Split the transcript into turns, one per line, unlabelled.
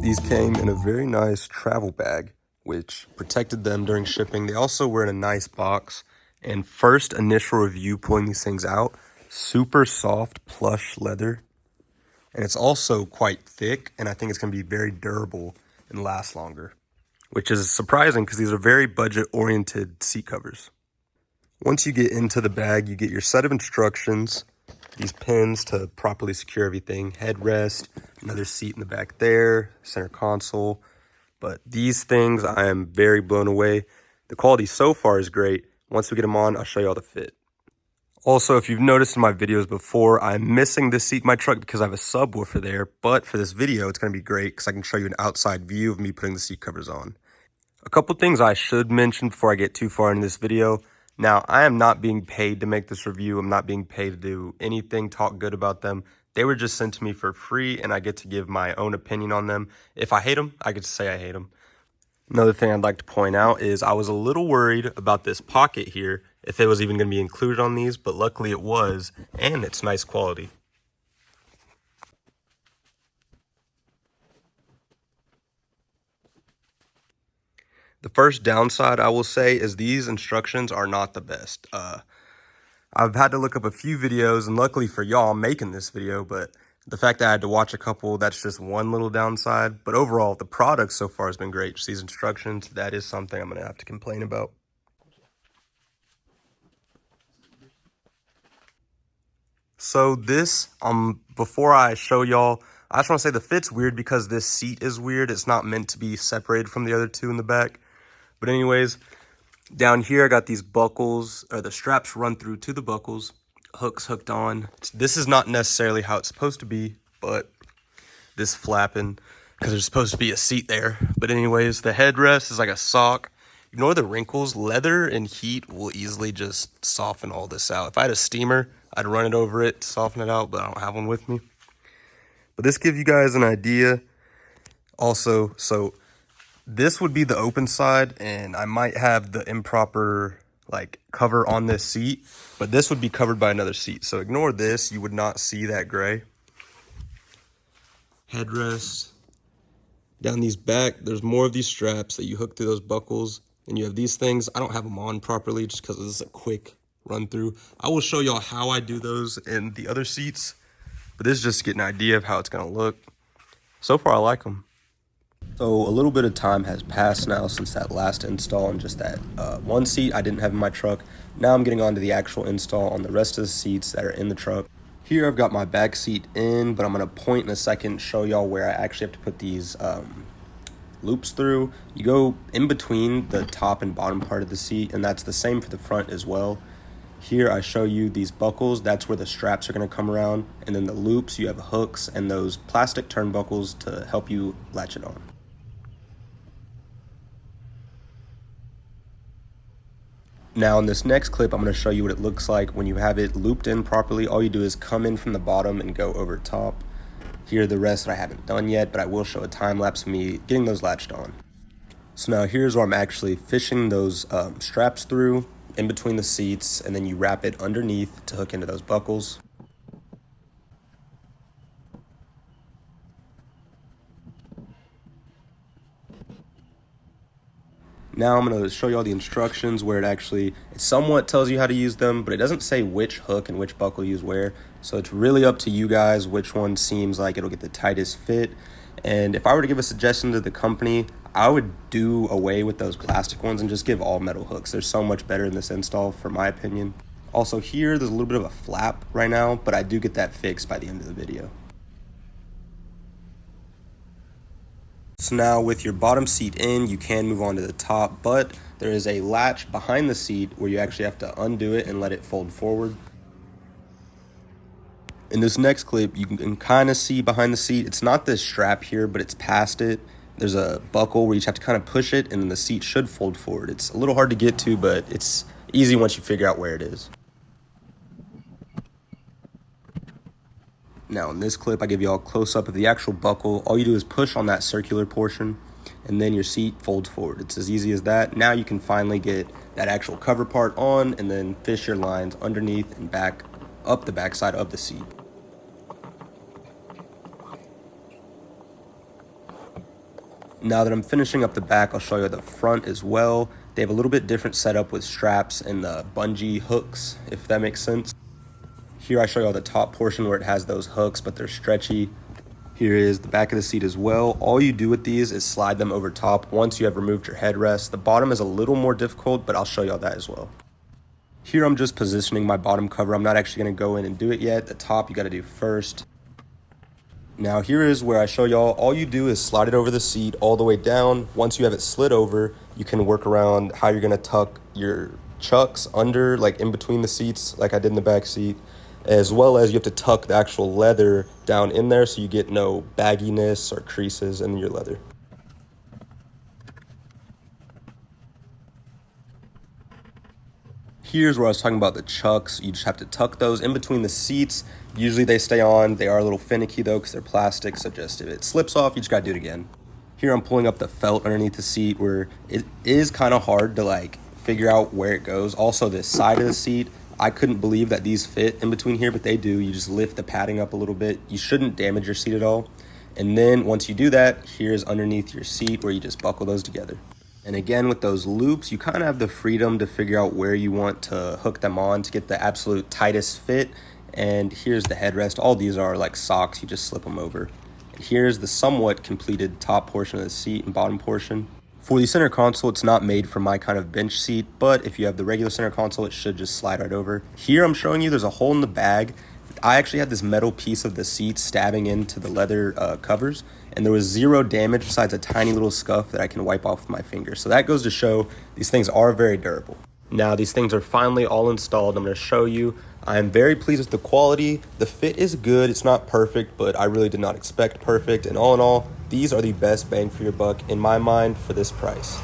These came in a very nice travel bag, which protected them during shipping. They also were in a nice box. And first initial review pulling these things out, super soft plush leather. And it's also quite thick, and I think it's going to be very durable and last longer, which is surprising because these are very budget-oriented seat covers. Once you get into the bag, you get your set of instructions, these pins to properly secure everything, headrest, another seat in the back there, center console. But these things, I am very blown away. The quality so far is great. Once we get them on, I'll show you all the fit. Also, if you've noticed in my videos before, I'm missing this seat in my truck because I have a subwoofer there. But for this video, it's going to be great because I can show you an outside view of me putting the seat covers on. A couple things I should mention before I get too far into this video. Now, I am not being paid to make this review. I'm not being paid to do anything, talk good about them. They were just sent to me for free, and I get to give my own opinion on them. If I hate them, I get to say I hate them. Another thing I'd like to point out is I was a little worried about this pocket here, if it was even going to be included on these, but luckily it was, and it's nice quality. The first downside I will say is these instructions are not the best. I've had to look up a few videos, and luckily for y'all, I'm making this video, but the fact that I had to watch a couple, that's just one little downside. But overall, the product so far has been great. Just these instructions, that is something I'm going to have to complain about. So this, before I show y'all, I just want to say the fit's weird because this seat is weird. It's not meant to be separated from the other two in the back. But anyways, down here I got these buckles, or the straps run through to the buckles, hooks hooked on. This is not necessarily how it's supposed to be, but this flapping, because there's supposed to be a seat there. But anyways, the headrest is like a sock. Ignore the wrinkles. Leather and heat will easily just soften all this out. If I had a steamer, I'd run it over it to soften it out, but I don't have one with me. But this gives you guys an idea. Also, so this would be the open side, and I might have the improper like cover on this seat, but this would be covered by another seat. So ignore this, you would not see that gray. Headrest. Down these back, there's more of these straps that you hook through those buckles, and you have these things. I don't have them on properly just because this is a quick run through. I will show y'all how I do those in the other seats, but this is just to get an idea of how it's gonna look. So far, I like them. So a little bit of time has passed now since that last install on just that one seat I didn't have in my truck. Now I'm getting on to the actual install on the rest of the seats that are in the truck. Here I've got my back seat in, but I'm going to point in a second, show y'all where I actually have to put these loops through. You go in between the top and bottom part of the seat, and that's the same for the front as well. Here I show you these buckles, that's where the straps are going to come around, and then the loops, you have hooks and those plastic turnbuckles to help you latch it on. Now in this next clip, I'm going to show you what it looks like when you have it looped in properly. All you do is come in from the bottom and go over top. Here are the rest that I haven't done yet, but I will show a time lapse of me getting those latched on. So now here's where I'm actually fishing those straps through in between the seats, and then you wrap it underneath to hook into those buckles. Now I'm going to show you all the instructions where it somewhat tells you how to use them, but it doesn't say which hook and which buckle you use where. So it's really up to you guys which one seems like it'll get the tightest fit. And if I were to give a suggestion to the company, I would do away with those plastic ones and just give all metal hooks. They're so much better in this install, for my opinion. Also here, there's a little bit of a flap right now, but I do get that fixed by the end of the video. So now with your bottom seat in, you can move on to the top, but there is a latch behind the seat where you actually have to undo it and let it fold forward. In this next clip, you can kind of see behind the seat, it's not this strap here, but it's past it. There's a buckle where you just have to kind of push it, and then the seat should fold forward. It's a little hard to get to, but it's easy once you figure out where it is. Now in this clip, I give you all a close-up of the actual buckle. All you do is push on that circular portion, and then your seat folds forward. It's as easy as that. Now you can finally get that actual cover part on, and then fish your lines underneath and back up the backside of the seat. Now that I'm finishing up the back, I'll show you the front as well. They have a little bit different setup with straps and the bungee hooks, if that makes sense. Here I show you all the top portion where it has those hooks, but they're stretchy. Here is the back of the seat as well. All you do with these is slide them over top once you have removed your headrest. The bottom is a little more difficult, but I'll show you all that as well. Here I'm just positioning my bottom cover. I'm not actually gonna go in and do it yet. The top you gotta do first. Now here is where I show y'all, all you do is slide it over the seat all the way down. Once you have it slid over, you can work around how you're gonna tuck your chucks under, like in between the seats, like I did in the back seat, as well as you have to tuck the actual leather down in there so you get no bagginess or creases in your leather. Here's where I was talking about the chucks. You just have to tuck those in between the seats. Usually they stay on. They are a little finicky though because they're plastic, so just if it slips off, you just gotta do it again. Here I'm pulling up the felt underneath the seat where it is kind of hard to like figure out where it goes. Also this side of the seat, I couldn't believe that these fit in between here, but they do. You just lift the padding up a little bit. You shouldn't damage your seat at all. And then once you do that, here's underneath your seat where you just buckle those together. And again, with those loops, you kind of have the freedom to figure out where you want to hook them on to get the absolute tightest fit. And here's the headrest. All these are like socks, you just slip them over. And here's the somewhat completed top portion of the seat and bottom portion. For the center console, it's not made for my kind of bench seat, but if you have the regular center console, it should just slide right over. Here I'm showing you there's a hole in the bag. I actually had this metal piece of the seat stabbing into the leather covers, and there was zero damage besides a tiny little scuff that I can wipe off with my finger. So that goes to show these things are very durable. Now these things are finally all installed. I'm going to show you. I'm very pleased with the quality. The fit is good. It's not perfect, but I really did not expect perfect. And all in all, these are the best bang for your buck in my mind for this price.